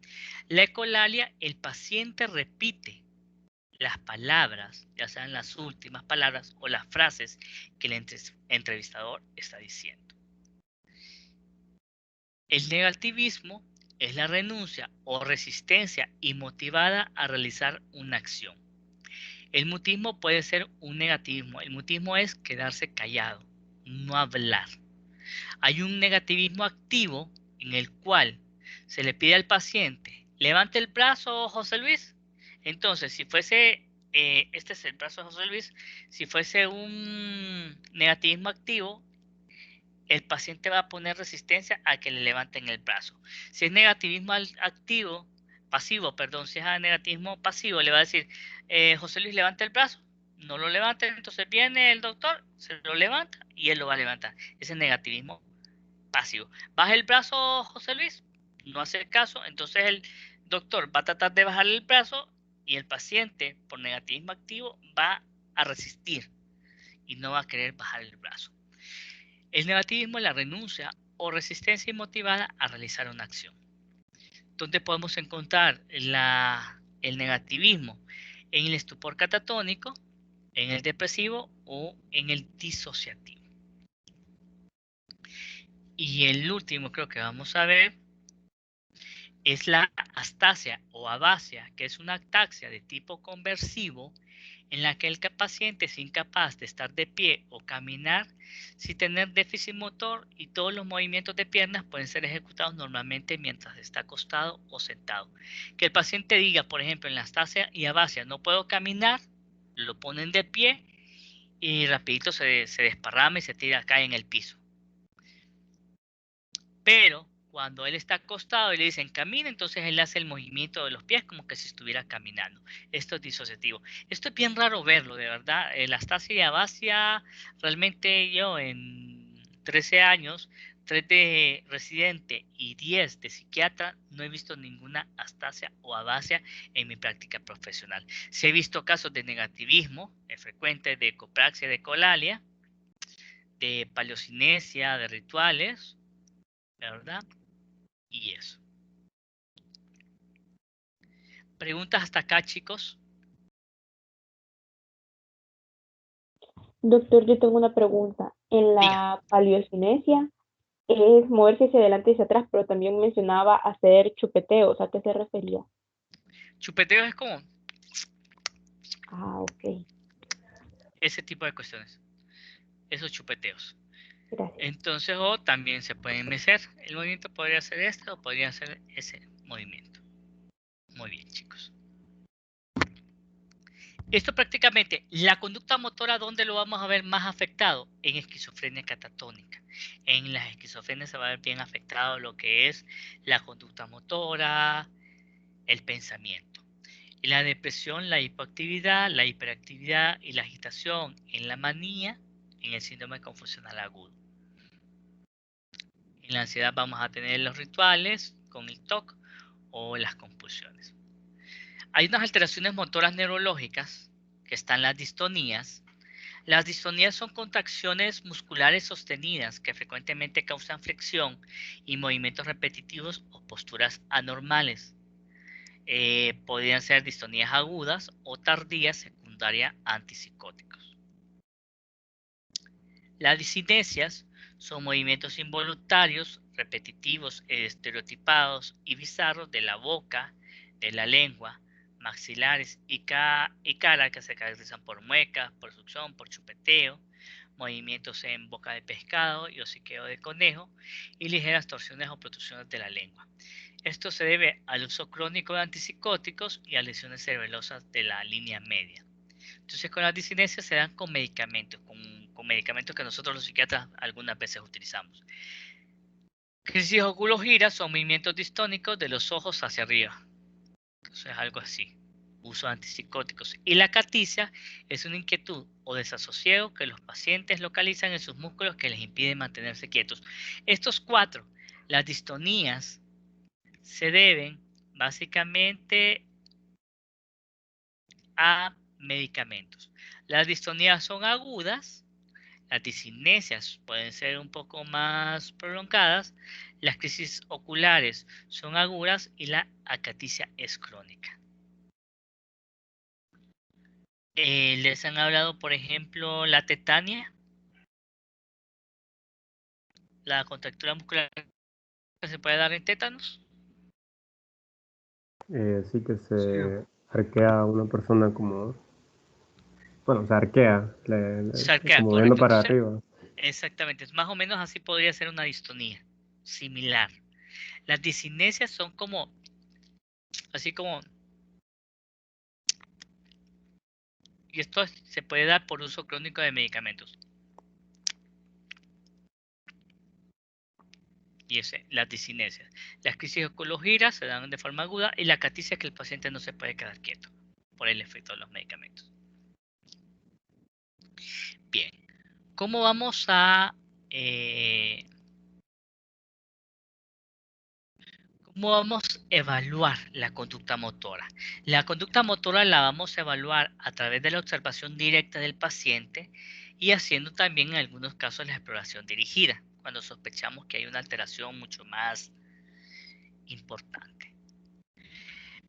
La ecolalia, el paciente repite las palabras, ya sean las últimas palabras o las frases que el entrevistador está diciendo. El negativismo es la renuncia o resistencia inmotivada a realizar una acción. El mutismo puede ser un negativismo. El mutismo es quedarse callado, no hablar. Hay un negativismo activo en el cual se le pide al paciente, levante el brazo, José Luis. Entonces, si fuese, este es el brazo de José Luis, si fuese un negativismo activo, el paciente va a poner resistencia a que le levanten el brazo. Si es negativismo activo, pasivo, perdón, si es negativismo pasivo, le va a decir, José Luis, levanta el brazo. No lo levanta, entonces viene el doctor, se lo levanta y él lo va a levantar. Ese es negativismo pasivo. Baja el brazo, José Luis, no hace caso, entonces el doctor va a tratar de bajar el brazo y el paciente, por negativismo activo, va a resistir y no va a querer bajar el brazo. El negativismo es la renuncia o resistencia inmotivada a realizar una acción. ¿Dónde podemos encontrar el negativismo? En el estupor catatónico, en el depresivo o en el disociativo. Y el último creo que vamos a ver es la astasia o abasia, que es una ataxia de tipo conversivo en la que el paciente es incapaz de estar de pie o caminar sin tener déficit motor y todos los movimientos de piernas pueden ser ejecutados normalmente mientras está acostado o sentado. Que el paciente diga, por ejemplo, en la astasia y abasia, no puedo caminar, lo ponen de pie y rapidito se desparrama y se tira, cae en el piso. Pero cuando él está acostado y le dicen camina, entonces él hace el movimiento de los pies como que si estuviera caminando. Esto es disociativo. Esto es bien raro verlo, de verdad. La astasia y abasia, realmente yo en 13 años, 3 de residente y 10 de psiquiatra, no he visto ninguna astasia o abasia en mi práctica profesional. Sí he visto casos de negativismo, frecuente de copraxia, de colalia, de paleocinesia, de rituales, ¿verdad? Y eso. ¿Preguntas hasta acá, chicos? Doctor, yo tengo una pregunta. En Diga. la paleocinesia es moverse hacia adelante y hacia atrás, pero también mencionaba hacer chupeteos. ¿A qué se refería? Chupeteo es como Ah, ok. ese tipo de cuestiones. Esos chupeteos. Gracias. Entonces, o también se pueden mecer. El movimiento podría ser este o podría ser ese movimiento. Muy bien, chicos. Esto prácticamente, la conducta motora, ¿dónde lo vamos a ver más afectado? En esquizofrenia catatónica. En las esquizofrenias se va a ver bien afectado lo que es la conducta motora, el pensamiento. En la depresión, la hipoactividad, la hiperactividad y la agitación. En la manía, en el síndrome confusional agudo. En la ansiedad vamos a tener los rituales con el TOC o las compulsiones. Hay unas alteraciones motoras neurológicas que están las distonías. Las distonías son contracciones musculares sostenidas que frecuentemente causan flexión y movimientos repetitivos o posturas anormales. Podrían ser distonías agudas o tardías secundarias antipsicóticos. Las disinesias son movimientos involuntarios, repetitivos, estereotipados y bizarros de la boca, de la lengua, maxilares y cara que se caracterizan por muecas, por succión, por chupeteo, movimientos en boca de pescado y hociqueo de conejo y ligeras torsiones o protrusiones de la lengua. Esto se debe al uso crónico de antipsicóticos y a lesiones cerebelosas de la línea media. Entonces con las disinesias se dan con medicamentos, con medicamentos que nosotros los psiquiatras algunas veces utilizamos. Crisis oculogira son movimientos distónicos de los ojos hacia arriba. Entonces algo así. Uso de antipsicóticos. Y la acaticia es una inquietud o desasosiego que los pacientes localizan en sus músculos que les impiden mantenerse quietos. Estos cuatro, las distonías, se deben básicamente a medicamentos. Las distonías son agudas, las disinesias pueden ser un poco más prolongadas, las crisis oculares son agudas y la acaticia es crónica. Les han hablado, por ejemplo, la tetania, la contractura muscular que se puede dar en tétanos. Sí, que se arquea una persona como, bueno, se arquea, Se arquea, como viendo correcto. para Entonces, arriba. exactamente, más o menos así podría ser una distonía, similar. Las disinesias son como, así como, y esto se puede dar por uso crónico de medicamentos. Y ese, las disinesias. Las crisis oculogiras se dan de forma aguda y la acaticia es que el paciente no se puede quedar quieto por el efecto de los medicamentos. Bien, ¿cómo vamos a evaluar la conducta motora? La conducta motora la vamos a evaluar a través de la observación directa del paciente y haciendo también en algunos casos la exploración dirigida. cuando sospechamos que hay una alteración mucho más importante.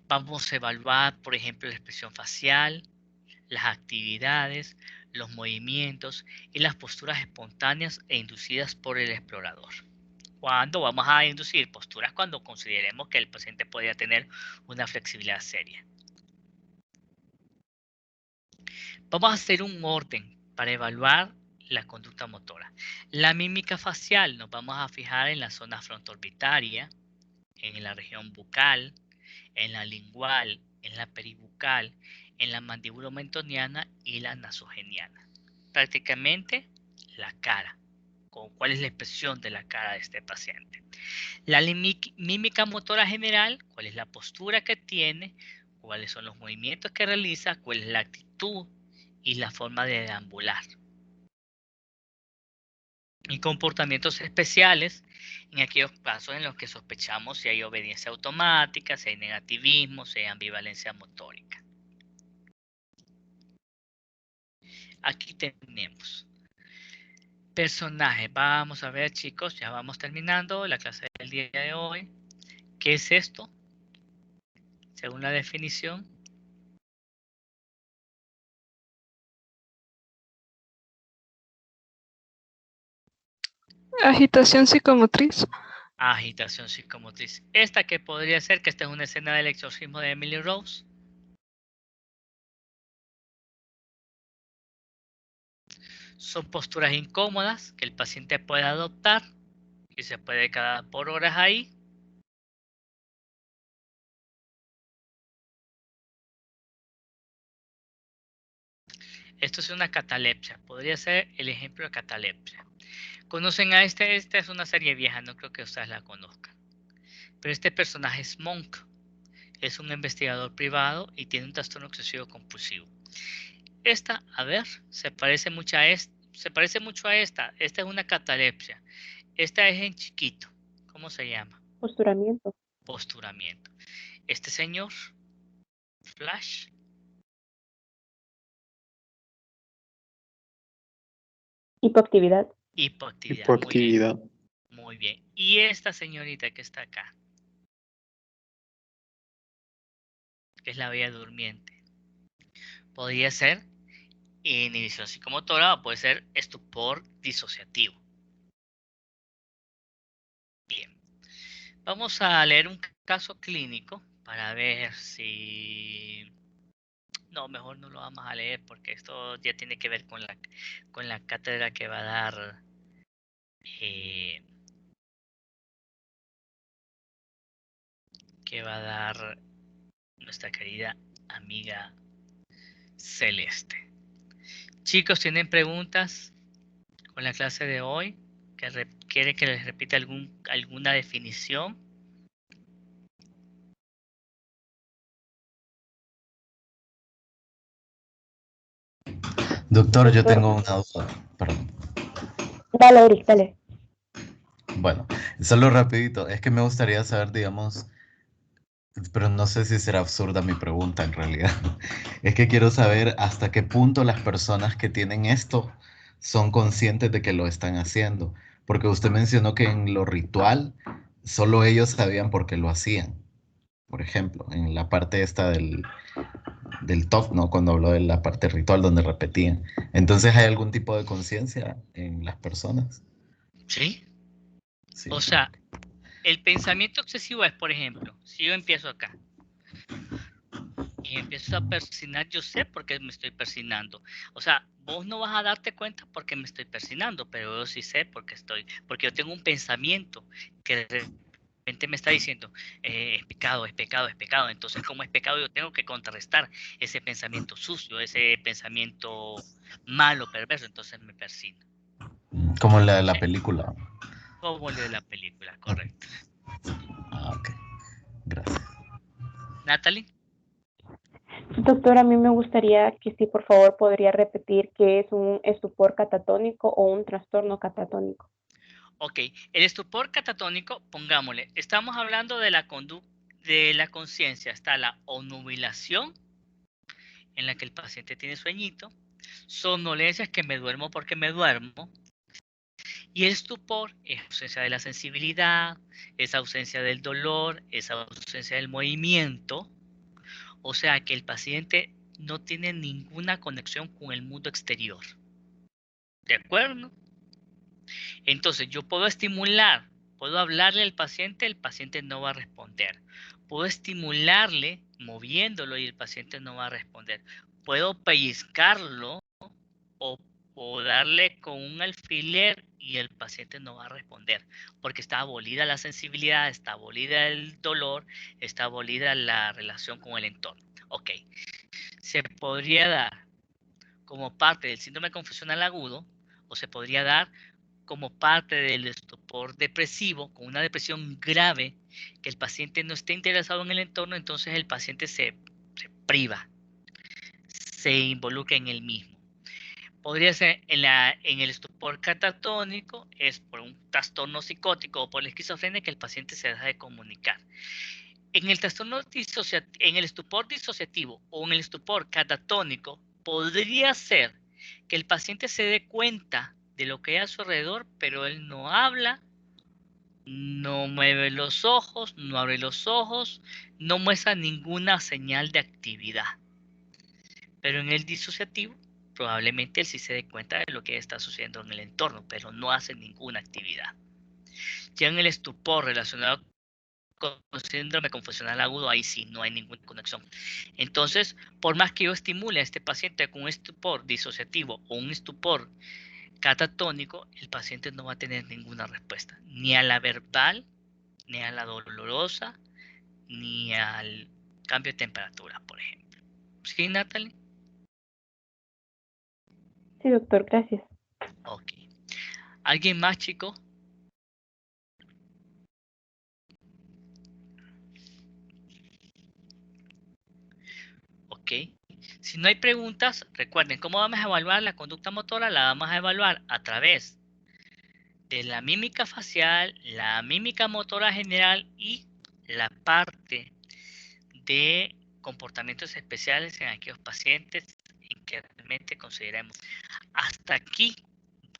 Vamos a evaluar, por ejemplo, la expresión facial, las actividades, los movimientos y las posturas espontáneas e inducidas por el explorador. ¿Cuándo vamos a inducir posturas? Cuando consideremos que el paciente podría tener una flexibilidad seria. Vamos a hacer un orden para evaluar la conducta motora. La mímica facial nos vamos a fijar en la zona frontoorbitaria, en la región bucal, en la lingual, en la peribucal, en la mandibulomentoniana y la nasogeniana. Prácticamente la cara, cuál es la expresión de la cara de este paciente. La mímica motora general, cuál es la postura que tiene, cuáles son los movimientos que realiza, cuál es la actitud y la forma de deambular. Y comportamientos especiales en aquellos casos en los que sospechamos si hay obediencia automática, si hay negativismo, si hay ambivalencia motórica. Aquí tenemos personajes. Vamos a ver, chicos, ya vamos terminando la clase del día de hoy. ¿Qué es esto? Según la definición. Agitación psicomotriz. Agitación psicomotriz. Esta que podría ser que esta es una escena del exorcismo de Emily Rose. Son posturas incómodas que el paciente puede adoptar y se puede quedar por horas ahí. Esto es una catalepsia. Podría ser el ejemplo de catalepsia. ¿Conocen a este? Esta es una serie vieja, no creo que ustedes la conozcan. Pero este personaje es Monk. Es un investigador privado y tiene un trastorno obsesivo compulsivo. Esta, a ver, se parece mucho a esta. Esta es una catalepsia. Esta es en chiquito. ¿Cómo se llama? Posturamiento. Posturamiento. Este señor, Flash. Hipoactividad. Hipoactividad. Muy bien. Y esta señorita que está acá, que es la bella durmiente, podría ser inhibición psicomotora o puede ser estupor disociativo. Bien. Vamos a leer un caso clínico para ver si... No, mejor no lo vamos a leer porque esto ya tiene que ver con la cátedra que va a dar nuestra querida amiga Celeste. Chicos, ¿tienen preguntas con la clase de hoy? ¿Quieren que les repita alguna definición? Doctor, yo tengo una duda. Perdón. Dale, Eric, dale. Bueno, solo rapidito. Es que me gustaría saber, digamos, pero no sé si será absurda mi pregunta en realidad. Es que quiero saber hasta qué punto las personas que tienen esto son conscientes de que lo están haciendo. Porque usted mencionó que en lo ritual solo ellos sabían por qué lo hacían. Por ejemplo, en la parte esta del TOF, ¿no? Cuando habló de la parte ritual donde repetían. Entonces, ¿hay algún tipo de conciencia en las personas? Sí. Sí. O sea, el pensamiento obsesivo es, por ejemplo, si yo empiezo acá y empiezo a persinar, yo sé por qué me estoy persinando. O sea, vos no vas a darte cuenta porque me estoy persinando, pero yo sí sé porque yo tengo un pensamiento que de repente me está diciendo, es pecado, es pecado, es pecado. Entonces, como es pecado, yo tengo que contrarrestar ese pensamiento sucio, ese pensamiento malo, perverso. Entonces me persino. Como la película. Como el de la película, correcto. Ah, ok. Gracias. Natalie. Doctor, a mí me gustaría que si por favor podría repetir qué es un estupor catatónico o un trastorno catatónico. Ok, el estupor catatónico, pongámosle, estamos hablando de la conciencia, está la obnubilación, en la que el paciente tiene sueñito, somnolencias que me duermo porque me duermo, Y el estupor es ausencia de la sensibilidad, es ausencia del dolor, es ausencia del movimiento. O sea que el paciente no tiene ninguna conexión con el mundo exterior. ¿De acuerdo? Entonces yo puedo estimular, puedo hablarle al paciente, el paciente no va a responder. Puedo estimularle moviéndolo y el paciente no va a responder. Puedo pellizcarlo o darle con un alfiler y el paciente no va a responder porque está abolida la sensibilidad, está abolida el dolor, está abolida la relación con el entorno. Ok, se podría dar como parte del síndrome confusional agudo o se podría dar como parte del estupor depresivo, con una depresión grave, que el paciente no esté interesado en el entorno, entonces el paciente se priva, se involucra en el mismo. Podría ser en el estupor catatónico, es por un trastorno psicótico o por la esquizofrenia que el paciente se deja de comunicar. En el en el estupor disociativo o en el estupor catatónico, podría ser que el paciente se dé cuenta de lo que hay a su alrededor, pero él no habla, no mueve los ojos, no abre los ojos, no muestra ninguna señal de actividad. Pero en el disociativo, probablemente él sí se dé cuenta de lo que está sucediendo en el entorno, pero no hace ninguna actividad. Ya en el estupor relacionado con síndrome confusional agudo, ahí sí no hay ninguna conexión. Entonces, por más que yo estimule a este paciente con un estupor disociativo o un estupor catatónico, el paciente no va a tener ninguna respuesta, ni a la verbal, ni a la dolorosa, ni al cambio de temperatura, por ejemplo. ¿Sí, Natalie? Sí, doctor, gracias. Ok. ¿Alguien más, chico? Ok. Si no hay preguntas, recuerden, ¿cómo vamos a evaluar la conducta motora? La vamos a evaluar a través de la mímica facial, la mímica motora general y la parte de comportamientos especiales en aquellos pacientes en que realmente consideremos. Hasta aquí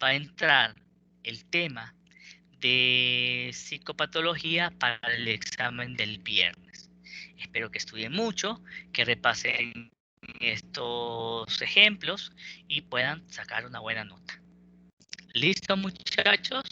va a entrar el tema de psicopatología para el examen del viernes. Espero que estudien mucho, que repasen estos ejemplos y puedan sacar una buena nota. ¿Listo, muchachos?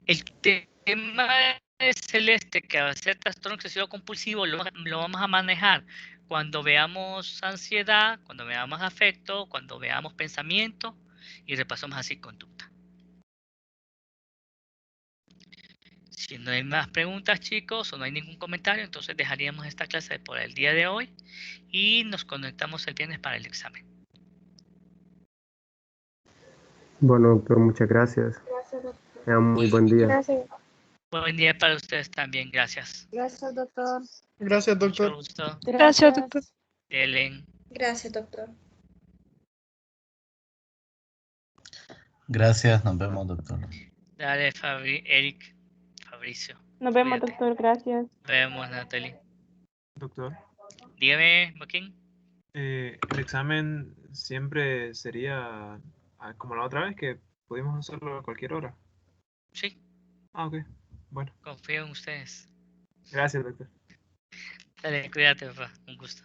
El tema celeste que va a ser trastorno excesivo compulsivo lo vamos a manejar cuando veamos ansiedad, cuando veamos afecto, cuando veamos pensamiento y repasamos así conducta. Si no hay más preguntas, chicos, o no hay ningún comentario, entonces dejaríamos esta clase por el día de hoy y nos conectamos el viernes para el examen. Bueno, doctor, muchas gracias. Gracias, doctor. Tengan muy buen día. Gracias. Buen día para ustedes también, gracias. Gracias, doctor. Gracias, doctor. Mucho gusto. Gracias, doctor. Ellen. Gracias, doctor. Gracias, nos vemos, doctor. Dale, Eric, Fabricio. Nos vemos, Cuídate. doctor, gracias. Nos vemos, Natalie. Doctor, Dígame, Joaquín. el examen siempre sería como la otra vez, que pudimos hacerlo a cualquier hora. Sí, Ah, ok. Bueno, confío en ustedes. gracias, doctor. Dale, cuídate, papá. Un gusto.